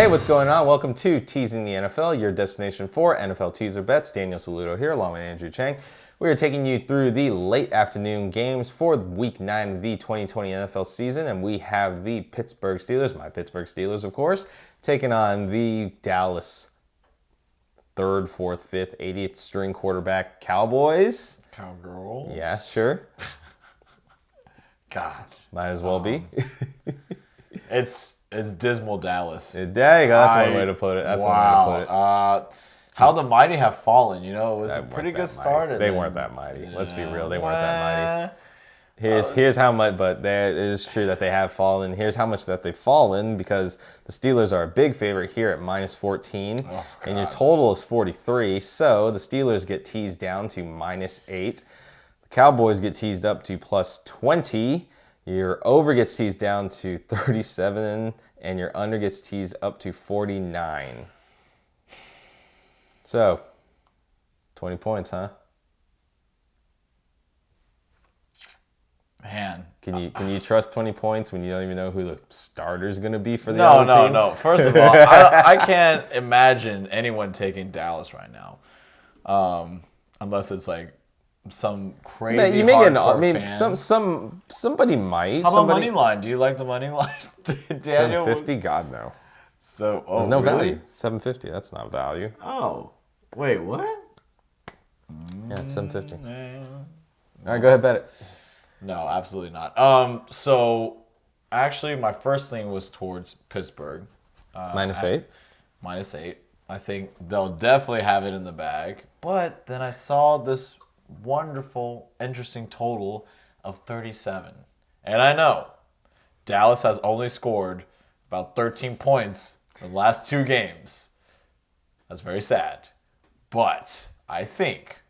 Hey, what's going on? Welcome to Teasing the NFL, your destination for NFL teaser bets. Daniel Saludo here, along with Andrew Chang. We are taking you through the late afternoon games for Week 9 of the 2020 NFL season, and we have the Pittsburgh Steelers, my Pittsburgh Steelers, of course, taking on the Dallas 3rd, 4th, 5th, 80th string quarterback Cowboys. Cowgirls. Yeah, sure. God. Might as well be. It's dismal Dallas. There you go. That's one way to put it. That's one way to put it. How the mighty have fallen. You know, it was They a pretty weren't good that start. mighty. They weren't that mighty. Let's be real. They weren't that mighty. Here's how much, but it is true that they have fallen. Here's how much that they've fallen, because the Steelers are a big favorite here at minus 14, and your total is 43. So the Steelers get teased down to minus 8. The Cowboys get teased up to plus 20. Your over gets teased down to 37, and your under gets teased up to 49. So, 20 points, huh? Man. Can you trust 20 points when you don't even know who the starter's going to be for the other team? No. First of all, I can't imagine anyone taking Dallas right now, unless it's like some crazy fan. Somebody might. How about money line? Do you like the money line, Daniel? 750? God, no. So there's no really? value. 750. That's not value. Oh, wait, what? Yeah, it's 750. All right, go ahead, bet it. No, absolutely not. So actually, my first thing was towards Pittsburgh. Minus 8. Minus 8. I think they'll definitely have it in the bag. But then I saw this wonderful, interesting total of 37. And I know Dallas has only scored about 13 points in the last 2 games. That's very sad. But I think,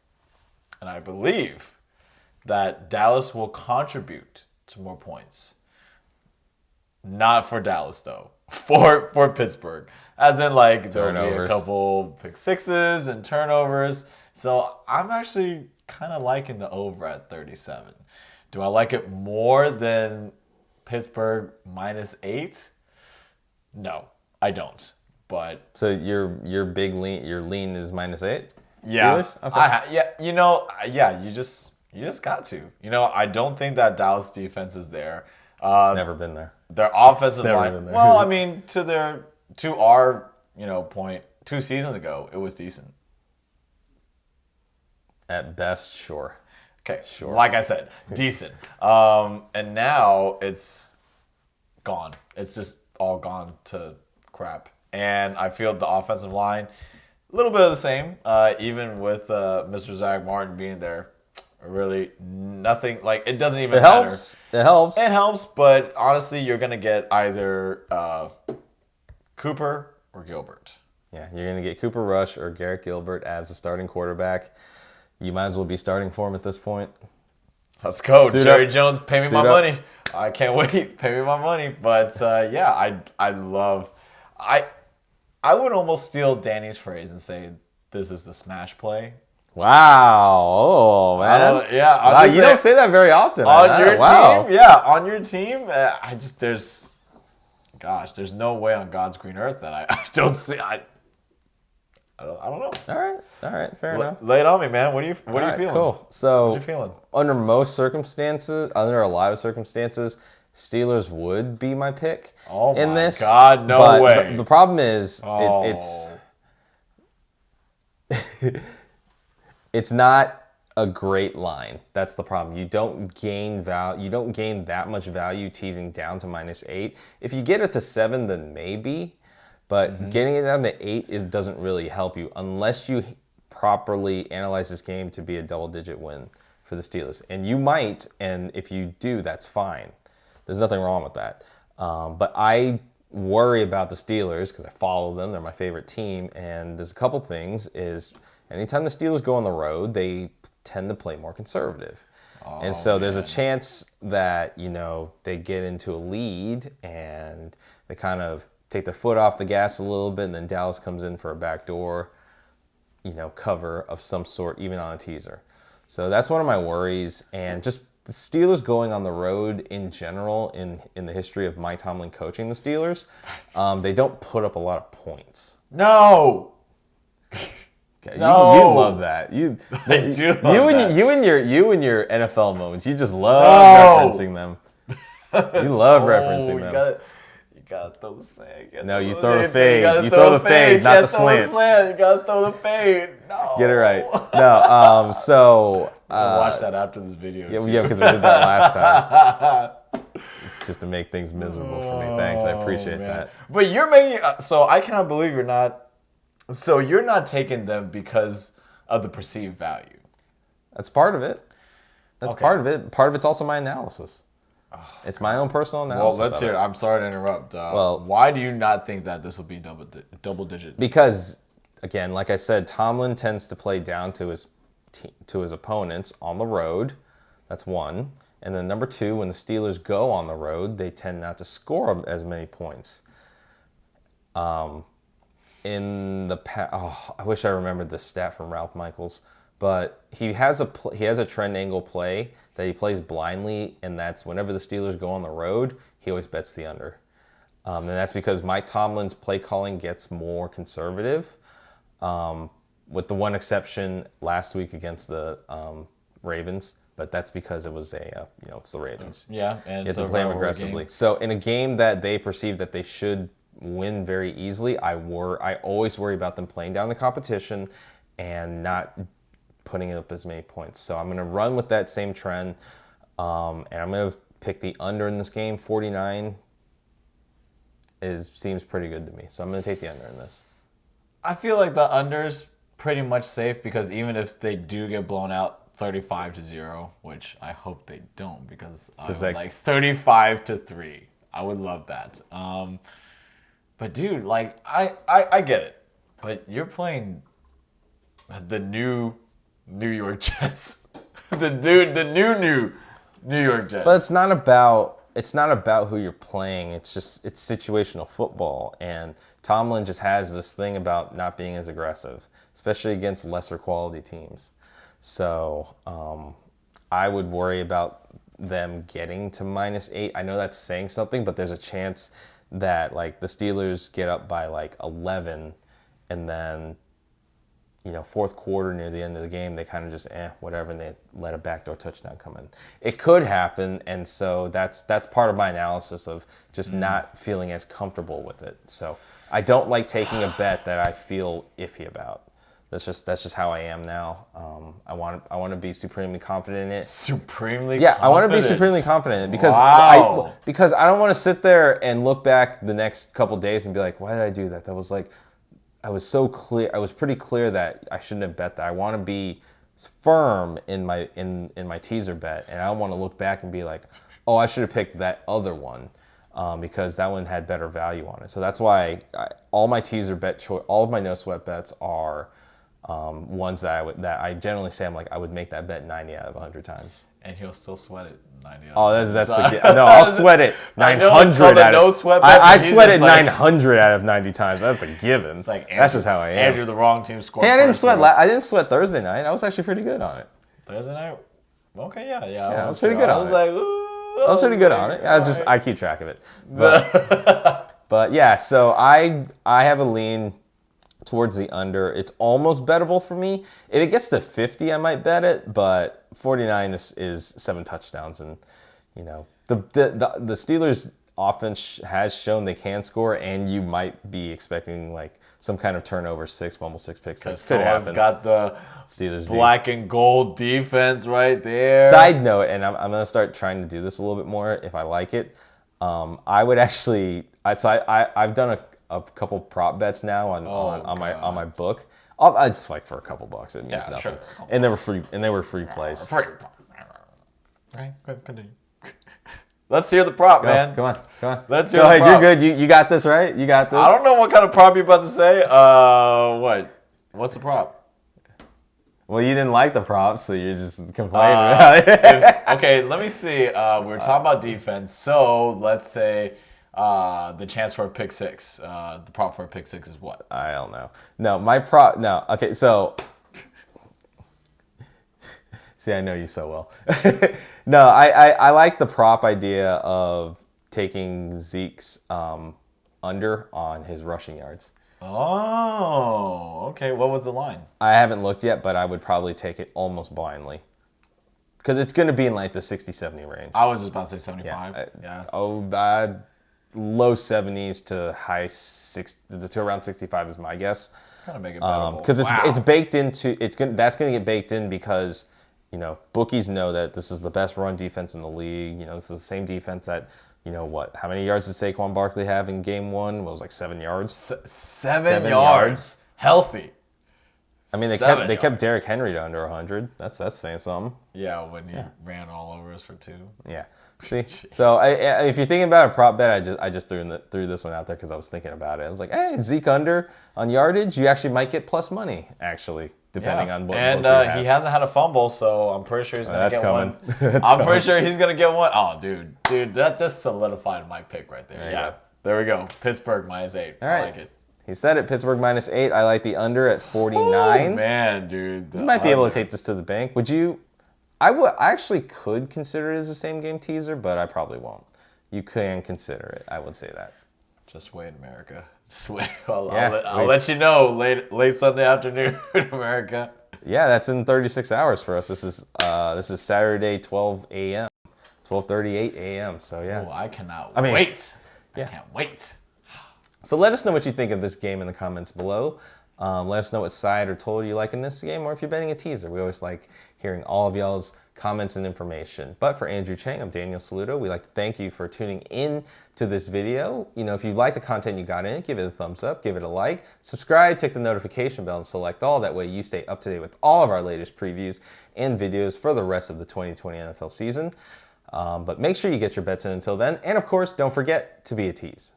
and I believe, that Dallas will contribute to more points. Not for Dallas, though. For Pittsburgh. As in, like, there'll be a couple pick sixes and turnovers. So I'm actually kind of liking the over at 37. Do I like it more than Pittsburgh minus 8? No, I don't. But so your lean is minus 8? Yeah. Steelers? Okay. You just got to. You know, I don't think that Dallas defense is there. It's never been there. Their offensive line. There. Well, I mean, to our point 2 seasons ago, it was decent. At best, sure. Okay, sure. Like I said, decent. And now it's gone. It's just all gone to crap. And I feel the offensive line, a little bit of the same, even with Mr. Zach Martin being there. Really, nothing, like, it doesn't even matter. It helps, but honestly, you're going to get either Cooper or Gilbert. Yeah, you're going to get Cooper Rush or Garrett Gilbert as the starting quarterback. You might as well be starting for him at this point. Let's go. Jerry Jones, pay me my money. I can't wait. Pay me my money. But, yeah, I would almost steal Danny's phrase and say this is the smash play. Wow. Oh, man. Wow, you don't say that very often. On your team? Yeah, on your team. There's no way on God's green earth that I don't see. I don't know. All right, fair enough. Lay it on me, man. What are you feeling? Cool. So, what are you feeling? Under a lot of circumstances, Steelers would be my pick in this. Oh, my God, no way. The problem is, it's not a great line. That's the problem. You don't gain value. You don't gain that much value teasing down to minus 8. If you get it to 7, then maybe. But getting it down to 8 doesn't really help you unless you properly analyze this game to be a double-digit win for the Steelers. And you might, and if you do, that's fine. There's nothing wrong with that. But I worry about the Steelers because I follow them. They're my favorite team. And there's a couple things is anytime the Steelers go on the road, they tend to play more conservative. And so there's a chance that, they get into a lead and they kind of take their foot off the gas a little bit, and then Dallas comes in for a backdoor, cover of some sort, even on a teaser. So that's one of my worries. And just the Steelers going on the road in general in the history of Mike Tomlin coaching the Steelers, they don't put up a lot of points. No. Okay, No. you love that. I do love that. You and your NFL moments. You just love referencing them. You love referencing them. You gotta throw the slant. No, you throw the fade. You throw the fade, not the slant. You gotta throw the fade. No. Get it right. No. So I'll watch that after this video. Yeah, because we did that last time. Just to make things miserable for me. Thanks, I appreciate that. But you're making so I cannot believe you're not. So you're not taking them because of the perceived value. That's part of it. That's part of it. Part of it's also my analysis. It's my own personal analysis. Well, let's hear it. I'm sorry to interrupt. Why do you not think that this will be double digits? Because, again, like I said, Tomlin tends to play down to his opponents on the road. That's one. And then number two, when the Steelers go on the road, they tend not to score as many points. In the past, I wish I remembered this stat from Ralph Michaels, but he has a trend angle play that he plays blindly, and that's whenever the Steelers go on the road, he always bets the under. And that's because Mike Tomlin's play calling gets more conservative, with the one exception last week against the Ravens. But that's because it was it's the Ravens. Yeah, and you have to play them aggressively. So in a game that they perceive that they should win very easily, I always worry about them playing down the competition and not putting up as many points. So I'm going to run with that same trend, and I'm going to pick the under in this game. 49 seems pretty good to me, so I'm going to take the under in this. I feel like the under's pretty much safe because even if they do get blown out 35-0, which I hope they don't, because I would like 35-3. I would love that. But dude, like I get it, but you're playing the new New York Jets, the new New York Jets. But it's not about who you're playing. It's situational football, and Tomlin just has this thing about not being as aggressive, especially against lesser quality teams. So I would worry about them getting to -8. I know that's saying something, but there's a chance that like the Steelers get up by like 11, and then fourth quarter near the end of the game they kind of just whatever, and they let a backdoor touchdown come in. It could happen, and so that's part of my analysis of just not feeling as comfortable with it. So I don't like taking a bet that I feel iffy about. That's just how I am now. I want to be supremely confident in it. I want to be supremely confident in it because I don't want to sit there and look back the next couple days and be like, why did I do that? That was like, I was so clear. I was pretty clear that I shouldn't have bet that. I want to be firm in my teaser bet, and I don't want to look back and be like, oh, I should have picked that other one because that one had better value on it. So that's why all my teaser bet all of my no sweat bets are ones that I generally say I would make that bet 90 out of 100 times. And he'll still sweat it 90 out. Oh, that's no, I'll sweat it 900 out of. I sweat it 900 out of 90 times. That's a given. It's like that's just how I am. Andrew, the wrong team scored. Hey, I didn't sweat Thursday night. I was actually pretty good on it. Thursday night. Okay, yeah. I was pretty good on it. I was pretty good on it. I keep track of it. But yeah, so I have a lean towards the under. It's almost bettable for me. If it gets to 50, I might bet it, but 49 is 7 touchdowns, and the Steelers offense has shown they can score, and you might be expecting like some kind of turnover, 6 fumble, 6 picks. That could happen. Got the Steelers black and gold defense right there. Side note, and I'm gonna start trying to do this a little bit more if I like it. I would actually, I've done a couple prop bets now on my book. It's like for a couple bucks. It means nothing. Sure. And they were free plays. Right, continue. Let's hear the prop, man. Come on. Let's hear the prop. You're good. You got this, right? You got this. I don't know what kind of prop you're about to say. What's the prop? Well, you didn't like the props, so you're just complaining about it. Okay, let me see. We're talking about defense, so let's say the chance for a pick six. The prop for a pick six is what? I don't know. No, my prop. No. Okay, so See, I know you so well. No, I like the prop idea of taking Zeke's under on his rushing yards. Oh, okay. What was the line? I haven't looked yet, but I would probably take it almost blindly. Because it's going to be in like the 60-70 range. I was just about to say 75. Yeah. Low 70s to high 60 to around 65 is my guess. Kind of make it bettable. Because it's baked into that's going to get baked in because bookies know that this is the best run defense in the league. This is the same defense that how many yards did Saquon Barkley have in game one? It was like 7 yards. Seven yards. Healthy. I mean, they kept Derrick Henry to under 100. That's saying something. Yeah, when he ran all over us for 2. Yeah. See, so if you're thinking about a prop bet, I just threw this one out there because I was thinking about it. I was like, hey, Zeke under on yardage, you actually might get plus money, actually, depending on what. And he hasn't had a fumble, so I'm pretty sure he's gonna get one. Pretty sure he's gonna get one. Oh, dude, that just solidified my pick right there. Yeah, there we go. Pittsburgh -8. All right. I like it. He said it. Pittsburgh -8. I like the under at 49. Oh, man, dude. You might be able to take this to the bank. Would you? I actually could consider it as a same game teaser, but I probably won't. You can consider it. I would say that. Just wait, America. Just wait. I'll let you know late Sunday afternoon, America. Yeah, that's in 36 hours for us. This is Saturday, 12 a.m. 12:38 a.m. So yeah. Oh, I cannot wait. Yeah. I can't wait. So let us know what you think of this game in the comments below. Let us know what side or total you like in this game, or if you're betting a teaser. We always like hearing all of y'all's comments and information. But for Andrew Chang, I'm Daniel Saludo. We'd like to thank you for tuning in to this video. If you like the content you got in it, give it a thumbs up, give it a like, subscribe, tick the notification bell, and select all. That way you stay up to date with all of our latest previews and videos for the rest of the 2020 NFL season. But make sure you get your bets in until then. And of course, don't forget to be a tease.